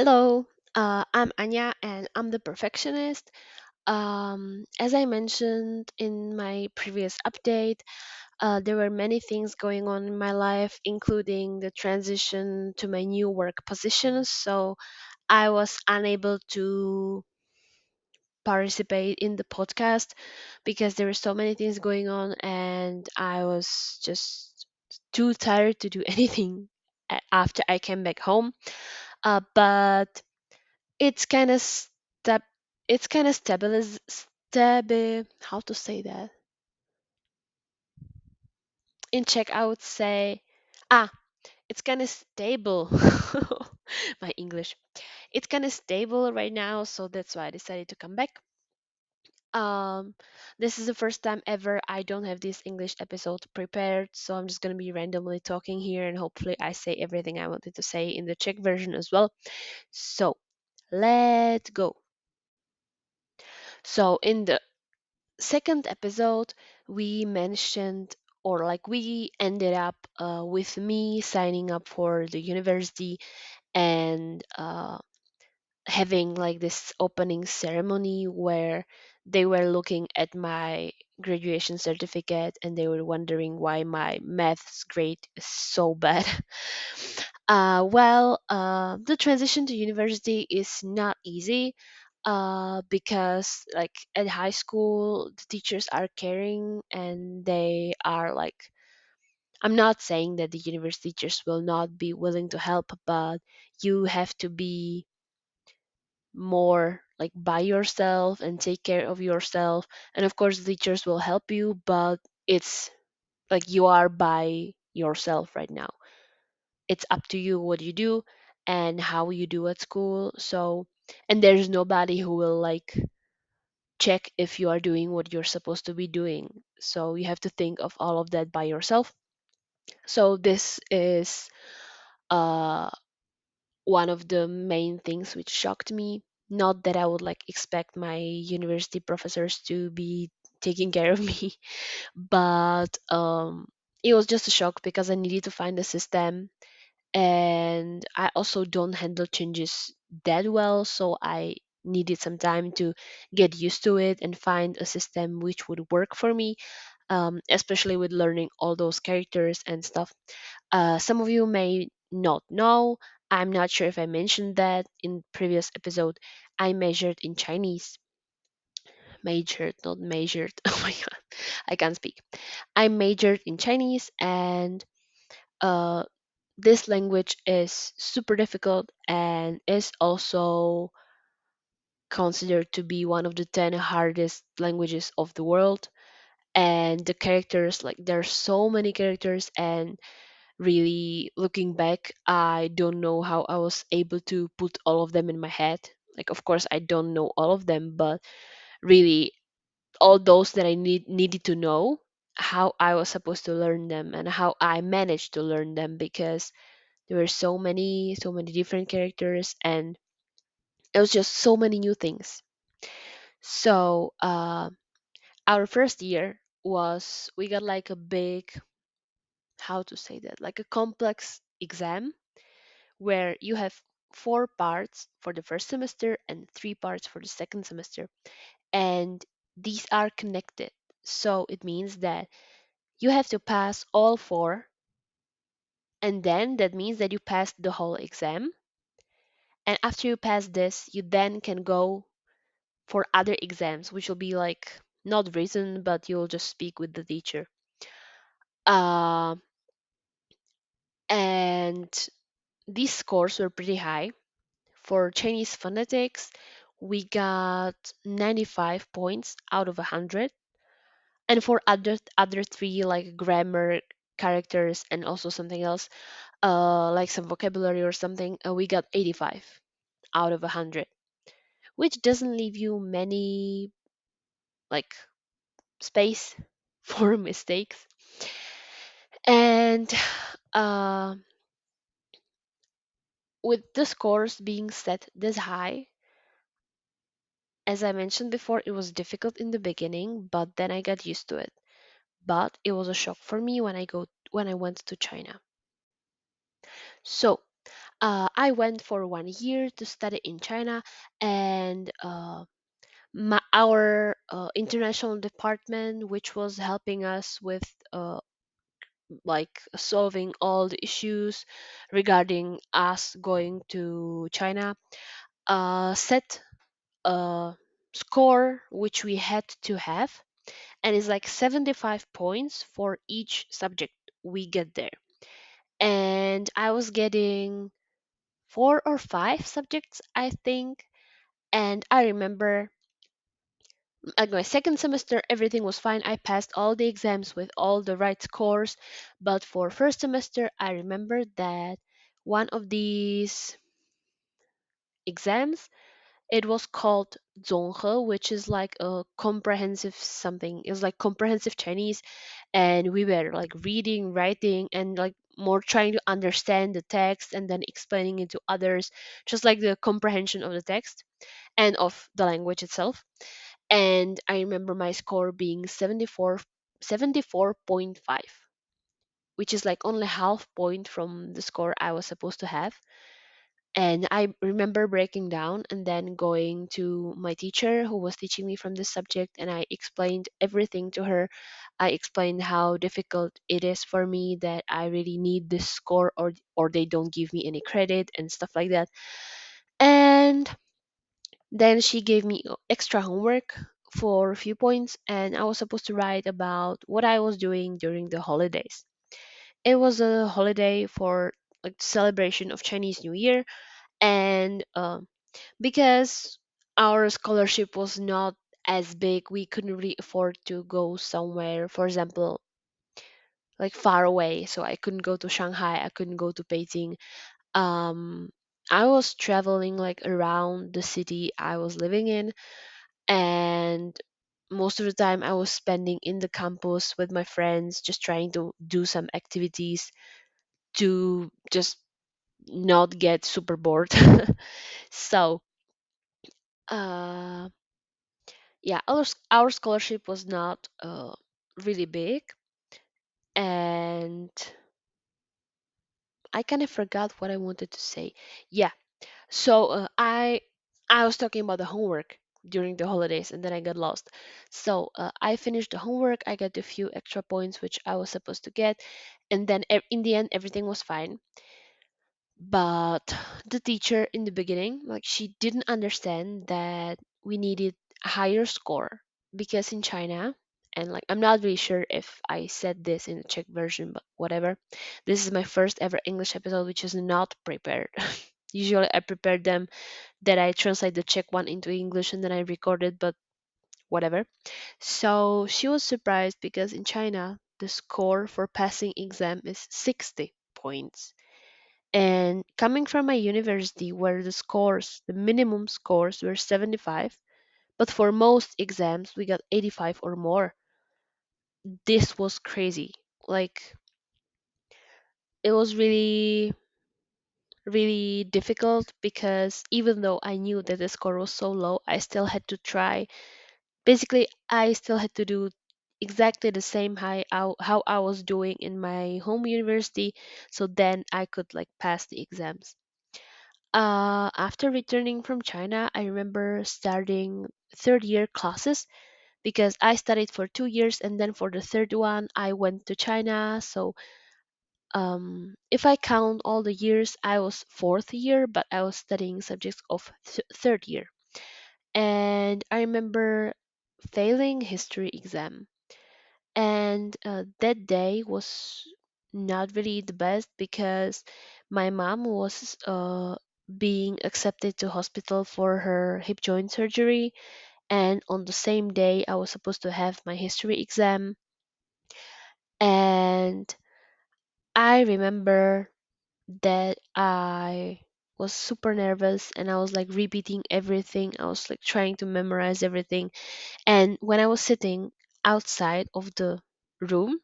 Hello, I'm Anya and I'm the perfectionist. As I mentioned in my previous update, there were many things going on in my life, including the transition to my new work position. So I was unable to participate in the podcast because there were so many things going on and I was just too tired to do anything after I came back home. But it's kind of it's kind of how to say that in Czech I would say ah it's kind of stable. My English, it's kind of stable right now, so that's why I decided to come back. um this is the first time ever I don't have this English episode prepared, so I'm just going to be randomly talking here and hopefully I say everything I wanted to say in the Czech version as well. So let's go. So in the second episode, we mentioned, or like we ended up with me signing up for the university and having like this opening ceremony where they were looking at my graduation certificate and they were wondering why my maths grade is so bad. The transition to university is not easy because, like, at high school, the teachers are caring and they are like, I'm not saying that the university teachers will not be willing to help, but you have to be more like by yourself and take care of yourself. And of course, the teachers will help you, but it's like you are by yourself right now. It's up to you what you do and how you do at school. So, and there's nobody who will like check if you are doing what you're supposed to be doing. So you have to think of all of that by yourself. So this is uh one of the main things which shocked me. Not that I would like expect my university professors to be taking care of me, but it was just a shock because I needed to find a system, and I also don't handle changes that well, so I needed some time to get used to it and find a system which would work for me, especially with learning all those characters and stuff. Some of you may not know. I'm not sure if I mentioned that in previous episode. I majored in Chinese. Majored, not measured. Oh my god, I can't speak. I majored in Chinese, and uh, this language is super difficult and is also considered to be one of the 10 hardest languages of the world. And the characters, like, there's so many characters, and really looking back, I don't know how I was able to put all of them in my head. Like, of course, I don't know all of them, but really, all those that I needed to know, how I was supposed to learn them and how I managed to learn them, because there were so many different characters, and it was just so many new things. So our first year was, we got like a big, how to say that, like a complex exam where you have four parts for the first semester and three parts for the second semester, and these are connected. So it means that you have to pass all four, and then that means that you passed the whole exam. And after you pass this, you then can go for other exams, which will be like not written, but you'll just speak with the teacher. Uh, and these scores were pretty high. For Chinese phonetics, we got 95 points out of 100. And for other three, like grammar, characters, and also something else, like some vocabulary or something, we got 85 out of 100, which doesn't leave you many like space for mistakes. And uh, with the scores being set this high, as I mentioned before, it was difficult in the beginning, but then I got used to it. But it was a shock for me when I went to China. So I went for 1 year to study in China, and our international department, which was helping us with like solving all the issues regarding us going to China, set a score which we had to have, and it's like 75 points for each subject we get there. And I was getting 4 or 5 subjects, I think. And I remember at my second semester, everything was fine. I passed all the exams with all the right scores. But for first semester, I remember that one of these exams, it was called 综合, which is like a comprehensive something. It was like comprehensive Chinese, and we were like reading, writing, and like more trying to understand the text and then explaining it to others, just like the comprehension of the text and of the language itself. And I remember my score being 74.5, which is like only half point from the score I was supposed to have. And I remember breaking down and then going to my teacher who was teaching me from this subject, and I explained everything to her. I explained how difficult it is for me, that I really need this score, or they don't give me any credit and stuff like that. And then she gave me extra homework for a few points, and I was supposed to write about what I was doing during the holidays. It was a holiday for like celebration of Chinese New Year, and because our scholarship was not as big, we couldn't really afford to go somewhere, for example, like far away. So I couldn't go to Shanghai, I couldn't go to Beijing. Um, I was traveling like around the city I was living in, and most of the time I was spending in the campus with my friends, just trying to do some activities to just not get super bored. So, uh, yeah, our scholarship was not really big, and I kind of forgot what I wanted to say. Yeah, so I was talking about the homework during the holidays, and then I got lost. So I finished the homework. I got a few extra points which I was supposed to get, and then in the end everything was fine. But the teacher in the beginning, like, she didn't understand that we needed a higher score, because in China, and like, I'm not really sure if I said this in the Czech version, but whatever. This is my first ever English episode which is not prepared. Usually I prepare them, that I translate the Czech one into English and then I record it, but whatever. So she was surprised because in China the score for passing exam is 60 points. And coming from a university where the minimum scores were 75, but for most exams we got 85 or more. This was crazy. Like, it was really, really difficult, because even though I knew that the score was so low, I still had to try. Basically, I still had to do exactly the same how I was doing in my home university, so then I could like pass the exams. After returning from China, I remember starting third year classes, because I studied for 2 years, and then for the third one, I went to China. So, if I count all the years, I was fourth year, but I was studying subjects of third year. And I remember failing history exam, and that day was not really the best, because my mom was being accepted to hospital for her hip joint surgery, and on the same day I was supposed to have my history exam. And I remember that I was super nervous, and I was like repeating everything. I was like trying to memorize everything. And when I was sitting outside of the room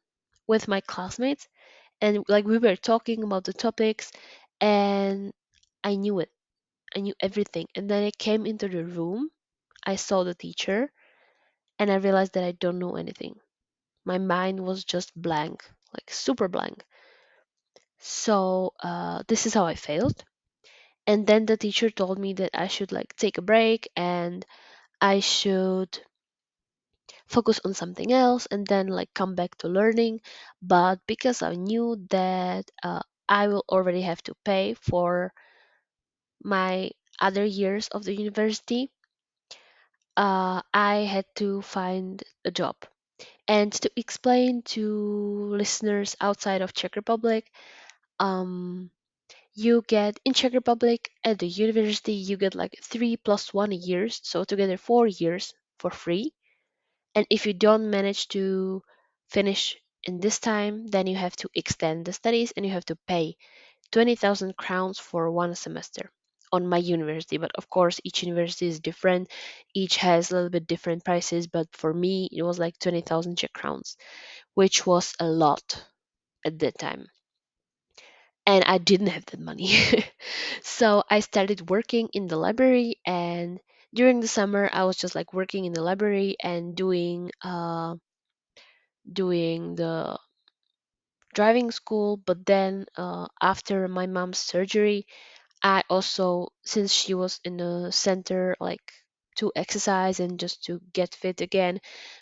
with my classmates, and like we were talking about the topics, and I knew it. I knew everything. And then I came into the room, I saw the teacher, and I realized that I don't know anything. My mind was just blank, like super blank. So this is how I failed. And then the teacher told me that I should like take a break and I should focus on something else and then like come back to learning. But because I knew that I will already have to pay for my other years of the university, I had to find a job. And to explain to listeners outside of Czech Republic, um, you get in Czech Republic at the university you get like 3 plus 1 years, so together 4 years for free. And if you don't manage to finish in this time, then you have to extend the studies and you have to pay 20,000 crowns for one semester on my university. But of course, each university is different, each has a little bit different prices. But for me, it was like 20,000 Czech crowns, which was a lot at that time. And I didn't have that money. So I started working in the library, and during the summer I was just like working in the library and doing the driving school. But then after my mom's surgery, I also, since she was in the center like to exercise and just to get fit again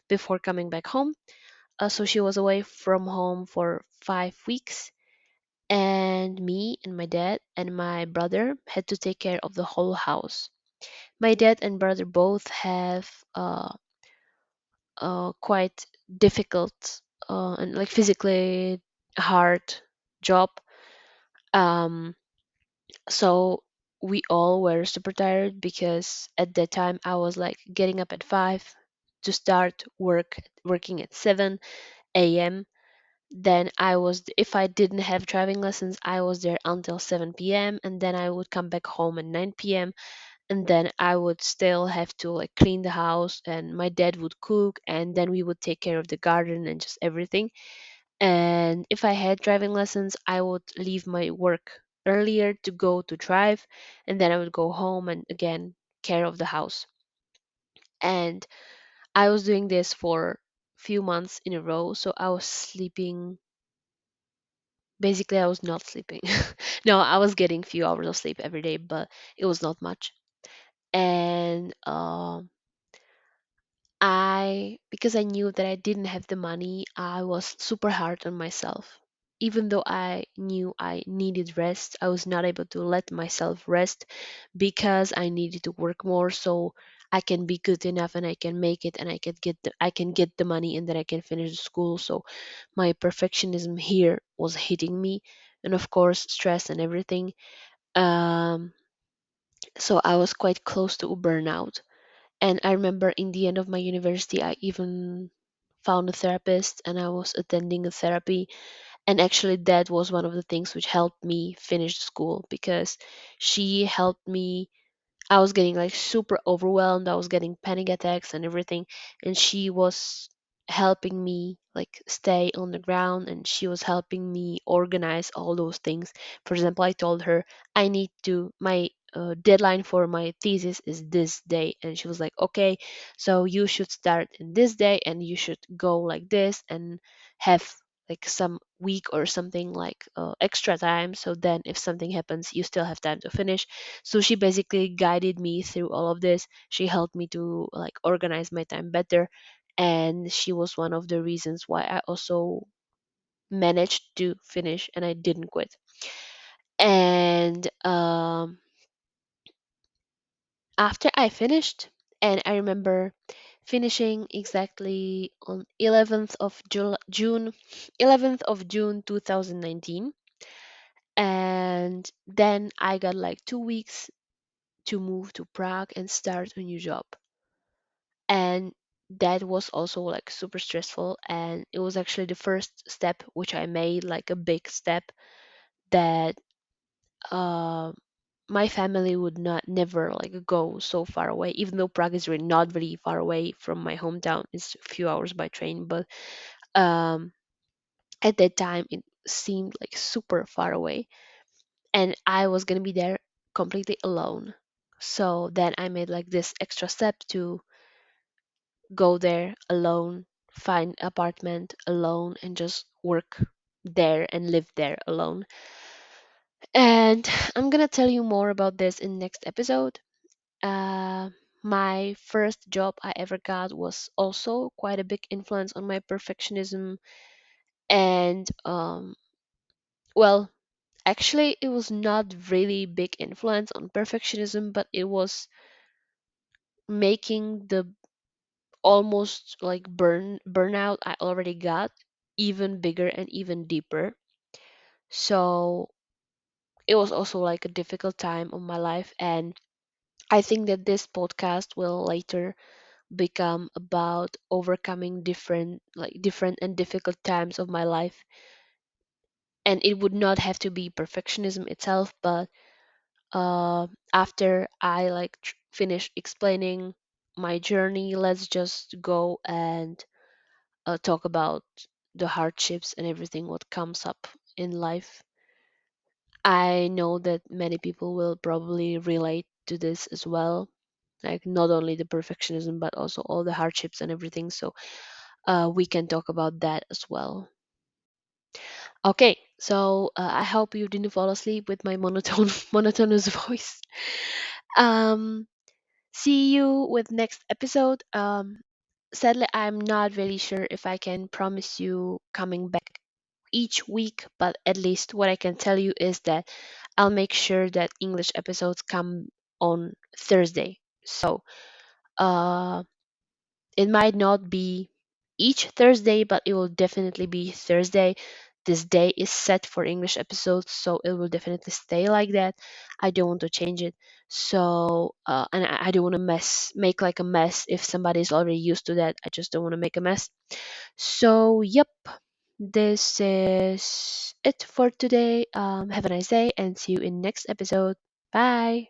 before coming back home, so she was away from home for 5 weeks, and me and my dad and my brother had to take care of the whole house. My dad and brother both have quite difficult and like physically hard job. Um, so we all were super tired because at that time I was like getting up at 5 to start working at 7 a.m. Then I was, if I didn't have driving lessons, I was there until 7 p.m. and then I would come back home at 9 p.m. and then I would still have to like clean the house and my dad would cook and then we would take care of the garden and just everything. And if I had driving lessons, I would leave my work earlier to go to drive and then I would go home and again care of the house. And I was doing this for few months in a row, so I was sleeping, basically I was not sleeping. No, I was getting few hours of sleep every day, but it was not much. And because I knew that I didn't have the money, I was super hard on myself. Even though I knew I needed rest, I was not able to let myself rest because I needed to work more so I can be good enough and I can make it and I can get the money and then I can finish the school. So my perfectionism here was hitting me, and of course stress and everything. Um, so I was quite close to burnout. And I remember in the end of my university, I even found a therapist and I was attending a therapy. And actually, that was one of the things which helped me finish school because she helped me. I was getting like super overwhelmed. I was getting panic attacks and everything. And she was helping me like stay on the ground and she was helping me organize all those things. For example, I told her I need to, my deadline for my thesis is this day. And she was like, okay, so you should start in this day and you should go like this and have like some week or something like extra time. So then if something happens, you still have time to finish. So she basically guided me through all of this. She helped me to like organize my time better, and she was one of the reasons why I also managed to finish and I didn't quit. And after I finished, and I remember finishing exactly on 11th of June 2019, and then I got like 2 weeks to move to Prague and start a new job. And that was also like super stressful, and it was actually the first step which I made, like a big step that uh, my family would not never like go so far away, even though Prague is really not really far away from my hometown. It's a few hours by train, but um, at that time it seemed like super far away, and I was gonna be there completely alone. So then I made like this extra step to go there alone, find apartment alone, and just work there and live there alone. And I'm gonna tell you more about this in next episode. Uh, my first job I ever got was also quite a big influence on my perfectionism. And well, actually, it was not really big influence on perfectionism, but it was making the almost like burnout I already got even bigger and even deeper. So it was also like a difficult time of my life, and I think that this podcast will later become about overcoming different and difficult times of my life. And it would not have to be perfectionism itself, but after I finish explaining my journey, let's just go and talk about the hardships and everything what comes up in life. I know that many people will probably relate to this as well, like not only the perfectionism but also all the hardships and everything. So we can talk about that as well. Okay, so I hope you didn't fall asleep with my monotonous voice. Um, See you with next episode. Sadly, I'm not really sure if I can promise you coming back each week, but at least what I can tell you is that I'll make sure that English episodes come on Thursday. So, uh, it might not be each Thursday, but it will definitely be Thursday. This day is set for English episodes, so it will definitely stay like that. I don't want to change it. So, and I don't want to make like a mess if somebody is already used to that. I just don't want to make a mess. So, yep, this is it for today. Have a nice day and see you in next episode. Bye.